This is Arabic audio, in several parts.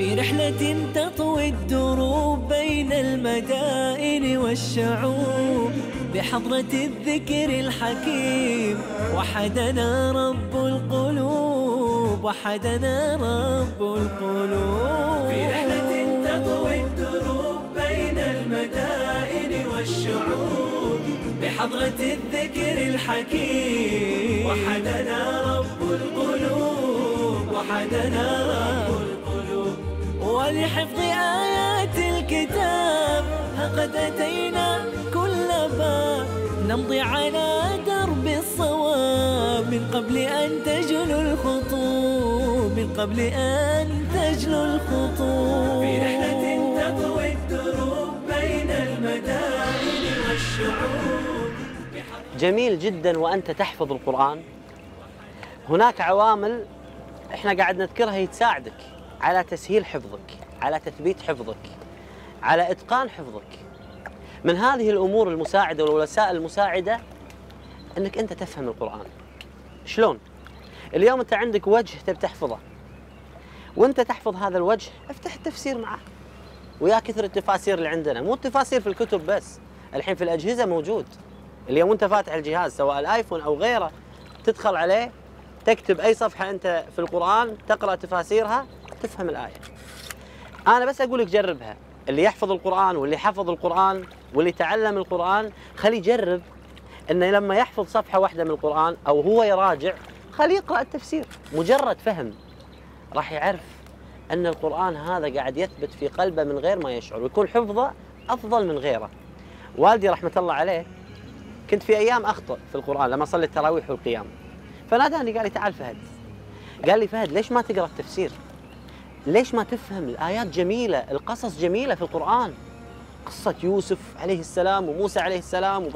في رحلة تطوي الدروب بين المدائن والشعوب، بحضرة الذكر الحكيم وحدنا رب القلوب، وحدنا رب القلوب. في رحلة تطوي الدروب بين المدائن والشعوب، بحضرة الذكر الحكيم وحدنا رب القلوب، وحدنا رب القلوب. ولحفظ آيات الكتاب قد أتينا كل باب، نمضي على درب الصواب من قبل أن تجلو الخطوب، من قبل أن تجلو الخطوب. في رحلة تطوي الدروب بين المدائن والشعوب. جميل جدا وأنت تحفظ القرآن. هناك عوامل احنا قاعد نذكرها هي تساعدك على تسهيل حفظك، على تثبيت حفظك، على إتقان حفظك. من هذه الأمور المساعدة والوسائل المساعدة أنك أنت تفهم القرآن. شلون؟ اليوم أنت عندك وجه تبي تحفظه، وأنت تحفظ هذا الوجه افتح التفسير معه، ويا كثر التفاسير اللي عندنا، مو التفاسير في الكتب بس، الحين في الأجهزة موجود. اليوم أنت فاتح الجهاز سواء الآيفون أو غيره، تدخل عليه تكتب أي صفحة أنت في القرآن، تقرأ تفاسيرها، تفهم الآية. أنا بس أقول لك جربها، اللي يحفظ القرآن واللي حفظ القرآن واللي تعلم القرآن، خليه يجرب إنه لما يحفظ صفحة واحدة من القرآن أو هو يراجع، خليه يقرأ التفسير. مجرد فهم راح يعرف أن القرآن هذا قاعد يثبت في قلبه من غير ما يشعر، ويكون حفظه أفضل من غيره. والدي رحمة الله عليه كنت في أيام أخطأ في القرآن لما صلي التراويح والقيام، فناداني قال لي تعال فهد، قال لي فهد ليش ما تقرأ التفسير؟ ليش ما تفهم الآيات جميلة، القصص جميلة في القرآن، قصة يوسف عليه السلام وموسى عليه السلام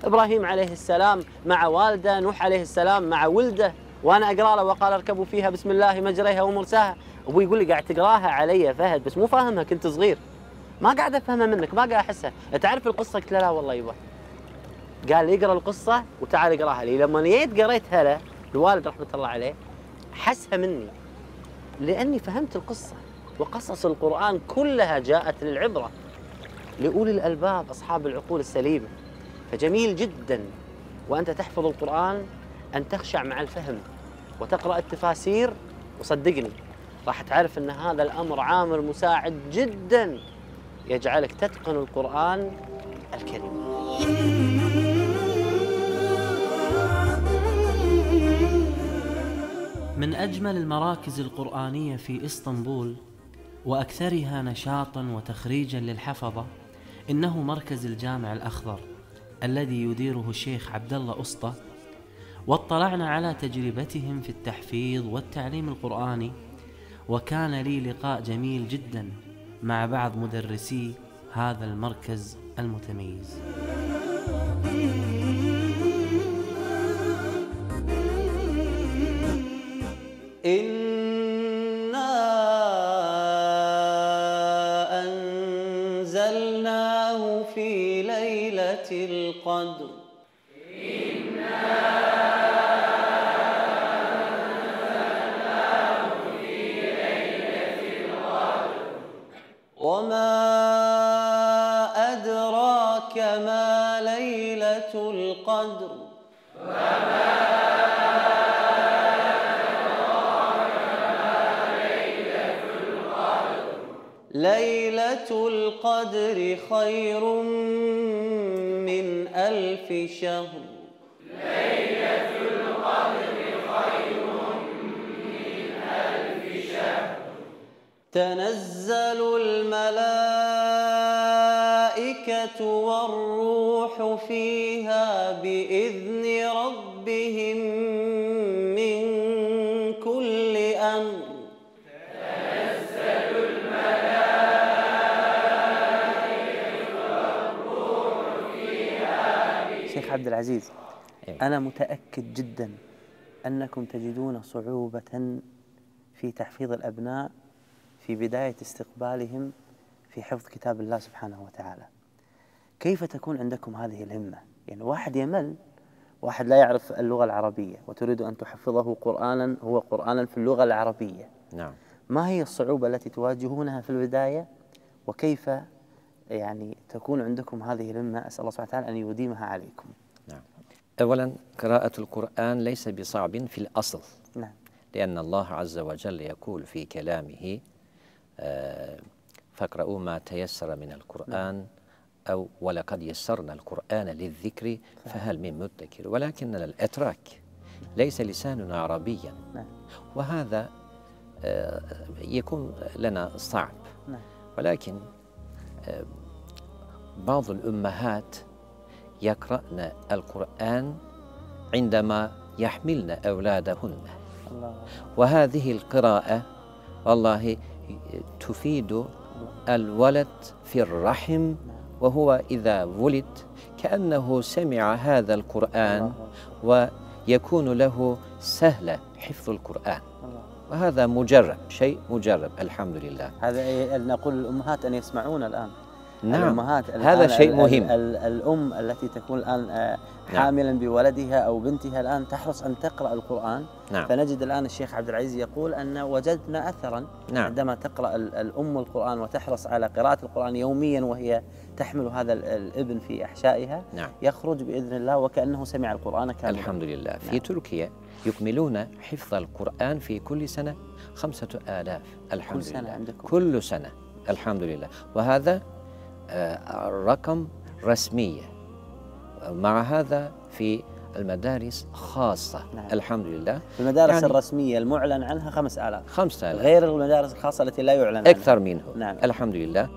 وإبراهيم عليه السلام مع والده، نوح عليه السلام مع ولده، وأنا أقرأ له وقال اركبوا فيها بسم الله مجريها ومرساها. أبوي يقول لي قاعد تقراها علي فهد بس مو فاهمها، كنت صغير ما قاعد أفهمها منك، ما قاعد أحسها، تعرف القصة؟ قلت له لا والله يبا. قال لي اقرأ القصة وتعال اقراها لي. لما جيت قريتها له الوالد رحمة الله عليه حسها مني، لأني فهمت القصة. وقصص القرآن كلها جاءت للعبرة لأولي الألباب أصحاب العقول السليمة. فجميل جدا وأنت تحفظ القرآن أن تخشع مع الفهم وتقرأ التفاسير، وصدقني راح تعرف أن هذا الأمر عامل مساعد جدا يجعلك تتقن القرآن الكريم. من أجمل المراكز القرآنية في إسطنبول وأكثرها نشاطاً وتخريجاً للحفظة إنه مركز الجامع الأخضر الذي يديره الشيخ عبد الله أسطى. واطلعنا على تجربتهم في التحفيظ والتعليم القرآني، وكان لي لقاء جميل جداً مع بعض مدرسي هذا المركز المتميز. إنا أنزلناه في ليلة القدر. وما أدراك ما ليلة القدر. ليلة القدر خير من 1000 شهر. ليلة القدر خير من 1000 شهر. تنزل الملائكة والروح فيها بإذن ربهم من كل أمر. شيخ عبد العزيز، أنا متأكد جدا أنكم تجدون صعوبة في تحفيظ الأبناء في بداية استقبالهم في حفظ كتاب الله سبحانه وتعالى. كيف تكون عندكم هذه الهمة؟ يعني واحد يمل، واحد لا يعرف اللغة العربية وتريد أن تحفظه قرآنا هو قرآنا في اللغة العربية. نعم. ما هي الصعوبة التي تواجهونها في البداية، وكيف يعني تكون عندكم هذه الهمة؟ أسأل الله سبحانه وتعالى أن يديمها عليكم. نعم. أولا قراءة القرآن ليس بصعب في الأصل. نعم. لأن الله عز وجل يقول في كلامه فاقرؤوا ما تيسر من القرآن أو ولقد يسرنا القرآن للذكر فهل من مدكر، ولكننا الأتراك ليس لساننا عربيا، وهذا يكون لنا صعب. ولكن بعض الأمهات يقرأن القرآن عندما يحملن أولادهن، وهذه القراءة والله تفيد الولد في الرحم، وهو إذا ولد كأنه سمع هذا القرآن ويكون له سهل حفظ القرآن، وهذا مجرب، شيء مجرب الحمد لله. هذا نقول للأمهات أن يسمعون الآن. نعم، الأمهات هذا شيء مهم. الأم التي تكون الآن حاملا بولدها أو بنتها الآن تحرص أن تقرأ القرآن. نعم. فنجد الآن الشيخ عبد العزيز يقول أن وجدنا أثرا. نعم. عندما تقرأ الأم القرآن وتحرص على قراءة القرآن يوميا وهي تحمل هذا الابن في أحشائها. نعم. يخرج بإذن الله وكأنه سمع القرآن كاملا. الحمد لله. في تركيا يكملون حفظ القرآن في كل سنة 5000. الحمد كل سنة لله. عندكم؟ كل سنة الحمد لله، وهذا رقم رسمية. مع هذا في المدارس خاصة. نعم. الحمد لله. المدارس يعني الرسمية المعلن عنها 5000. 5000 غير المدارس الخاصة التي لا يعلن عنها أكثر منه. نعم. الحمد لله.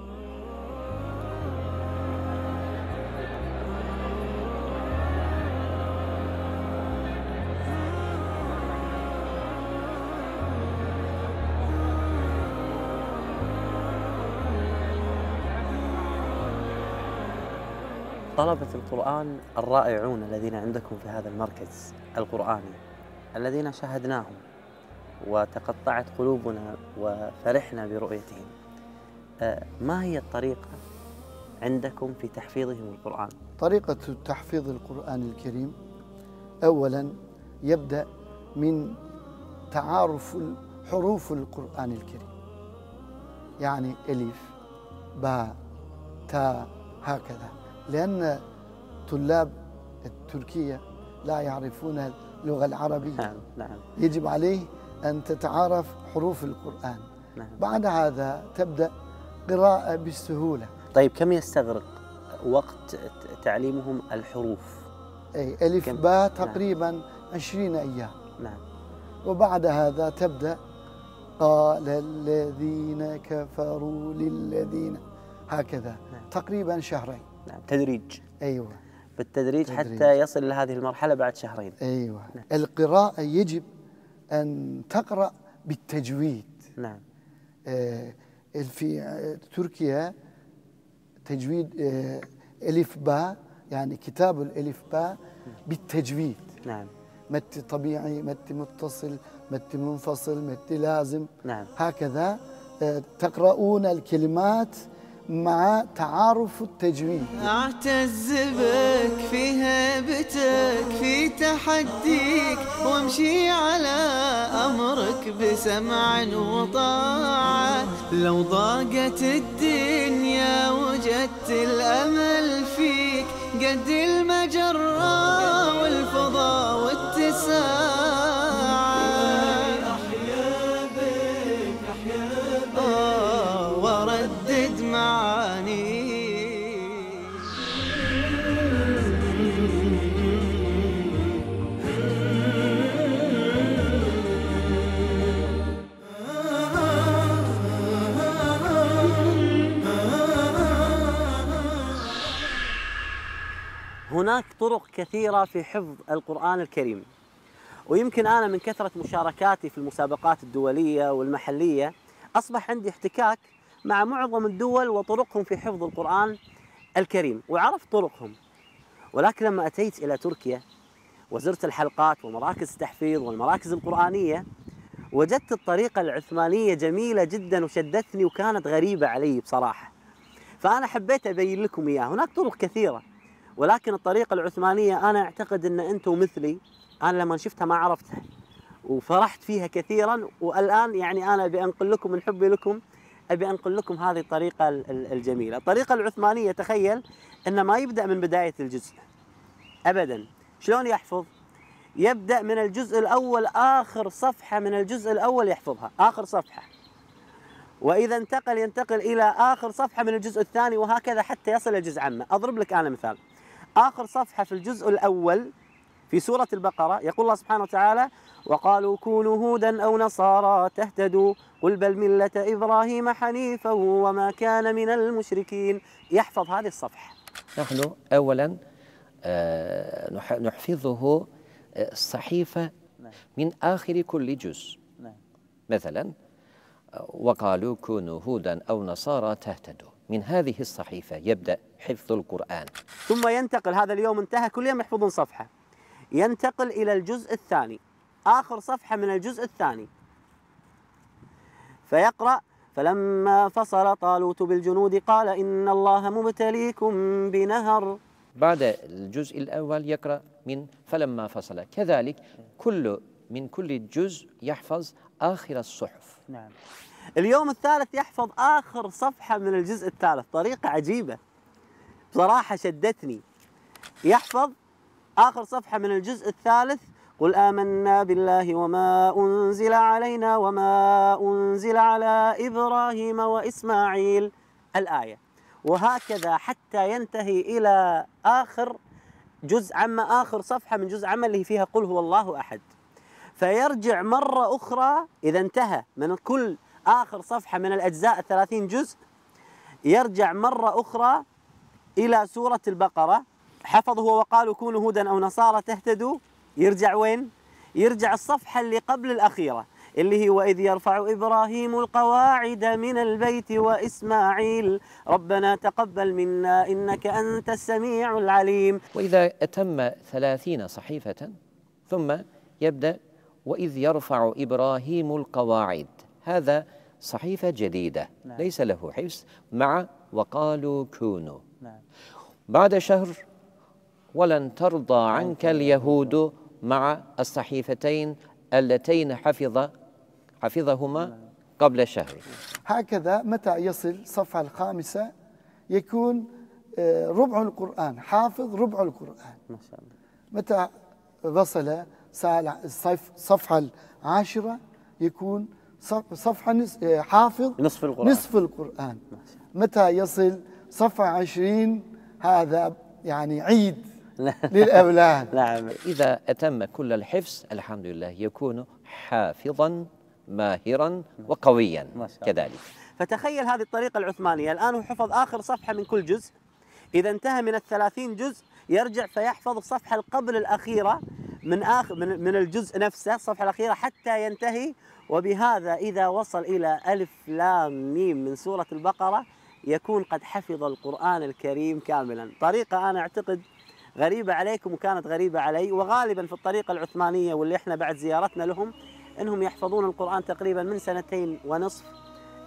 طلبة القرآن الرائعون الذين عندكم في هذا المركز القرآني الذين شاهدناهم وتقطعت قلوبنا وفرحنا برؤيتهم، ما هي الطريقة عندكم في تحفيظهم القرآن؟ طريقة تحفيظ القرآن الكريم أولا يبدأ من تعارف حروف القرآن الكريم، يعني ألف باء تاء هكذا، لأن طلاب تركيا لا يعرفون اللغة العربية. نعم. يجب عليه أن تتعارف حروف القرآن. نعم. بعد هذا تبدأ قراءة بالسهولة. طيب كم يستغرق وقت تعليمهم الحروف؟ أي ألف باء تقريبا 20 أيام. نعم. وبعد هذا تبدأ قال الذين كفروا للذين هكذا. نعم. تقريبا شهرين. نعم. تدريج. أيوة، بالتدريج حتى يصل إلى هذه المرحلة بعد شهرين. أيوة. نعم. القراءة يجب أن تقرأ بالتجويد. نعم. في تركيا تجويد ألف باء، يعني كتاب الألف باء بالتجويد. نعم. مد طبيعي، مد متصل، مد منفصل، مد لازم. نعم. هكذا تقرؤون الكلمات مع تعارف التجويد. أعتز بك في هيبتك في تحديك، وامشي على أمرك بسمع وطاعة. لو ضاقت الدنيا وجدت الأمل فيك، قد المجرة والفضاء والتساع. وردد معاني. هناك طرق كثيرة في حفظ القرآن الكريم، ويمكن أنا من كثرة مشاركاتي في المسابقات الدولية والمحلية أصبح عندي احتكاك مع معظم الدول وطرقهم في حفظ القرآن الكريم، وعرفت طرقهم. ولكن لما أتيت إلى تركيا وزرت الحلقات ومراكز التحفيظ والمراكز القرآنية، وجدت الطريقة العثمانية جميلة جدا وشدتني وكانت غريبة علي بصراحة، فأنا حبيت أبين لكم إياه. هناك طرق كثيرة، ولكن الطريقة العثمانية أنا أعتقد أن أنتم مثلي، أنا لما شفتها ما عرفتها، وفرحت فيها كثيرا. والآن يعني أنا أبي أنقل لكم من حبي لكم، أبي أنقل لكم هذه الطريقة الجميلة. الطريقة العثمانية تخيل أنه ما يبدأ من بداية الجزء أبدا. شلون يحفظ؟ يبدأ من الجزء الأول، آخر صفحة من الجزء الأول يحفظها، آخر صفحة، وإذا ينتقل إلى آخر صفحة من الجزء الثاني، وهكذا حتى يصل إلى جزء عامة. أضرب لك أنا مثال. آخر صفحة في الجزء الأول في سورة البقرة يقول الله سبحانه وتعالى: وقالوا كونوا هودا أو نصارى تهتدوا قل بل ملة إبراهيم حنيفا وما كان من المشركين. يحفظ هذه الصفحة. نحن أولا نحفظه الصحيفة من آخر كل جزء. مثلا وقالوا كونوا هودا أو نصارى تهتدوا، من هذه الصحيفة يبدأ حفظ القرآن. ثم ينتقل، هذا اليوم انتهى، كل يوم يحفظون صفحة، ينتقل إلى الجزء الثاني، آخر صفحة من الجزء الثاني، فيقرأ: فلما فصل طالوت بالجنود قال إن الله مبتليكم بنهر. بعد الجزء الأول يقرأ من فلما فصل. كذلك من كل جزء يحفظ آخر الصحف. نعم. اليوم الثالث يحفظ آخر صفحة من الجزء الثالث. طريقة عجيبة بصراحة، شدتني. يحفظ آخر صفحة من الجزء الثالث: قل آمنا بالله وما أنزل علينا وما أنزل على إبراهيم وإسماعيل، الآية، وهكذا حتى ينتهي إلى آخر جزء عامة، آخر صفحة من جزء عامة اللي فيها قل هو الله أحد. فيرجع مرة أخرى إذا انتهى من كل آخر صفحة من الأجزاء 30 جزء، يرجع مرة أخرى إلى سورة البقرة. حفظ هو وقالوا كونوا هودا أو نصارى تهتدوا، يرجع وين؟ يرجع الصفحة اللي قبل الأخيرة اللي هي وإذ يرفع إبراهيم القواعد من البيت وإسماعيل ربنا تقبل منا إنك أنت السميع العليم. وإذا أتم 30 صحيفة ثم يبدأ وإذ يرفع إبراهيم القواعد، هذا صحيفة جديدة. نعم. ليس له حفظ مع وقالوا كونوا. نعم. بعد شهر ولن ترضى عنك اليهود مع الصحيفتين اللتين حفظهما قبل شهر. هكذا متى يصل صفحة الخامسة يكون ربع القرآن، حافظ ربع القرآن. ما شاء الله. متى وصل صفحة العاشرة يكون صفحة حافظ نصف القرآن. متى يصل صفحة 20 هذا يعني عيد للأولاد. نعم. إذا أتم كل الحفظ الحمد لله يكون حافظا ماهرا وقويا كذلك. فتخيل هذه الطريقة العثمانية. الآن هو حفظ آخر صفحة من كل جزء، إذا انتهى من 30 جزء يرجع فيحفظ الصفحة القبل الأخيرة من الجزء نفسه، الصفحة الأخيرة حتى ينتهي. وبهذا إذا وصل إلى ألف لام ميم من سورة البقرة يكون قد حفظ القرآن الكريم كاملا. طريقة أنا أعتقد غريبة عليكم وكانت غريبة علي، وغالبا في الطريقة العثمانية واللي احنا بعد زيارتنا لهم انهم يحفظون القرآن تقريبا من 2.5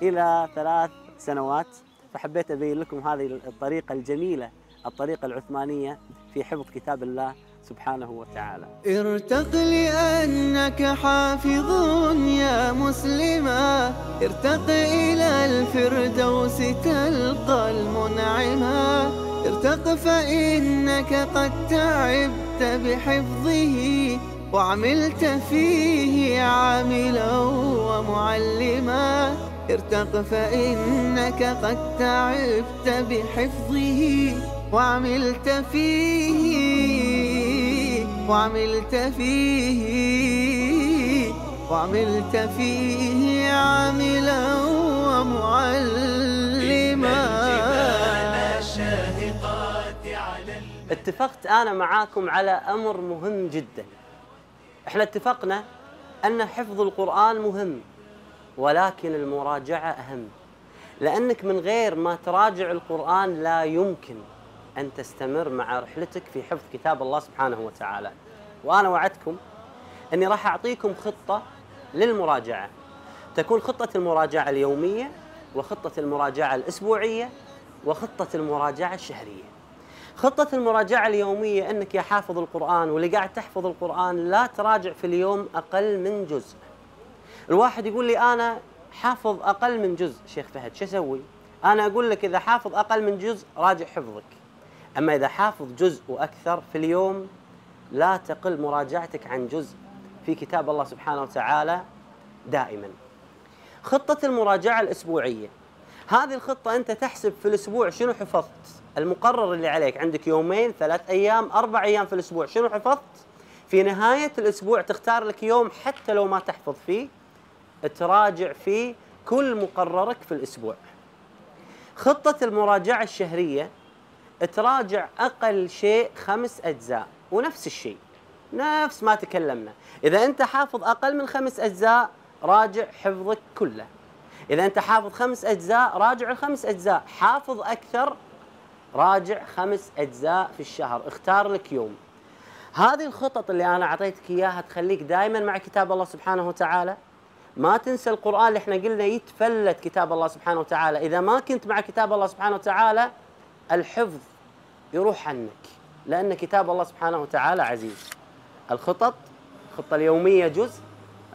إلى 3 سنوات. فحبيت أبين لكم هذه الطريقة الجميلة، الطريقة العثمانية في حفظ كتاب الله سبحانه وتعالى. ارتق لأنك حافظ يا مسلما، ارتق إلى الفردوس تلقى المنعما، ارتق فإنك قد تعبت بحفظه وعملت فيه عاملا ومعلما، ارتق فإنك قد تعبت بحفظه وعملت فيه عاملا ومعلما. اتفقت أنا معاكم على أمر مهم جدا. احنا اتفقنا أن حفظ القرآن مهم، ولكن المراجعة أهم، لأنك من غير ما تراجع القرآن لا يمكن أن تستمر مع رحلتك في حفظ كتاب الله سبحانه وتعالى. وأنا وعدتكم أني راح أعطيكم خطة للمراجعة، تكون خطة المراجعة اليومية وخطة المراجعة الأسبوعية وخطة المراجعة الشهرية. خطة المراجعة اليومية أنك يا حافظ القرآن واللي قاعد تحفظ القرآن لا تراجع في اليوم أقل من جزء. الواحد يقول لي أنا حافظ أقل من جزء شيخ فهد، شو أسوي؟ أنا أقول لك إذا حافظ أقل من جزء راجع حفظك، أما إذا حافظ جزء وأكثر في اليوم لا تقل مراجعتك عن جزء في كتاب الله سبحانه وتعالى دائما. خطة المراجعة الأسبوعية، هذه الخطة أنت تحسب في الأسبوع شنو حفظت، المقرر اللي عليك عندك يومين 3 أيام 4 أيام في الأسبوع شنو حفظت، في نهاية الأسبوع تختار لك يوم حتى لو ما تحفظ فيه تراجع فيه كل مقررك في الأسبوع. خطة المراجعة الشهرية تراجع أقل شيء 5 أجزاء، ونفس الشيء نفس ما تكلمنا، إذا أنت حافظ أقل من 5 أجزاء راجع حفظك كله، إذا أنت حافظ 5 أجزاء راجع ال5 أجزاء، حافظ أكثر راجع 5 أجزاء في الشهر، اختار لك يوم. هذه الخطط اللي أنا أعطيتك إياها تخليك دائما مع كتاب الله سبحانه وتعالى. ما تنسى القرآن اللي احنا قلنا يتفلت كتاب الله سبحانه وتعالى، إذا ما كنت مع كتاب الله سبحانه وتعالى الحفظ يروح عنك، لأن كتاب الله سبحانه وتعالى عزيز. الخطة اليومية جزء،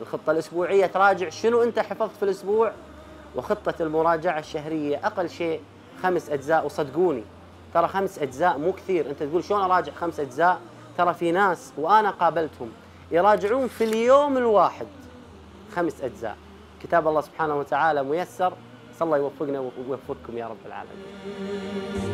الخطة الأسبوعية تراجع شنو أنت حفظت في الأسبوع، وخطة المراجعة الشهرية أقل شيء 5 أجزاء. وصدقوني ترى 5 أجزاء مو كثير، أنت تقول شلون أراجع 5 أجزاء؟ ترى في ناس وأنا قابلتهم يراجعون في اليوم الواحد 5 أجزاء. كتاب الله سبحانه وتعالى ميسر، صلى الله يوفقنا ويوفقكم يا رب العالمين.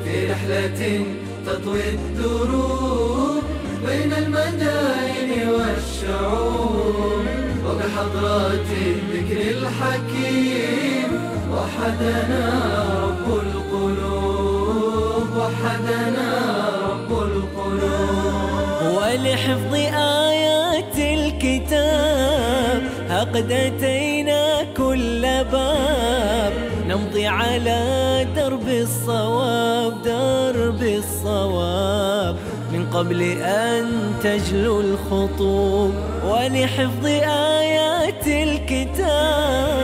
في رحلة تطوي الدروب بين المدائن والشعوب، وبحضرات الذكر الحكيم وحدنا رب القلوب، وحدنا رب القلوب. ولحفظ آيات الكتاب قد أتينا كل باب، نمضي على درب الصواب، درب الصواب من قبل أن تجلو الخطوب. ولحفظ آيات الكتاب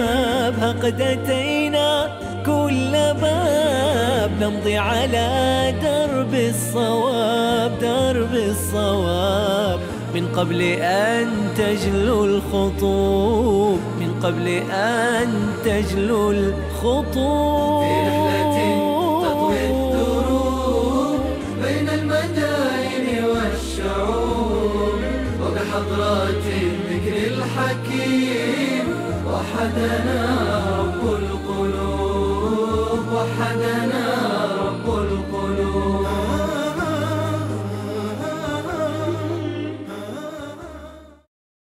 قد أتينا كل باب، نمضي على درب الصواب، درب الصواب من قبل أن تجلو الخطوب، من قبل أن تجلو الخطوب. في رحلة تطوي الدروب بين المدائن والشعوب، وبحضرات الذكر الحكيم وحدنا رب القلوب، وحدنا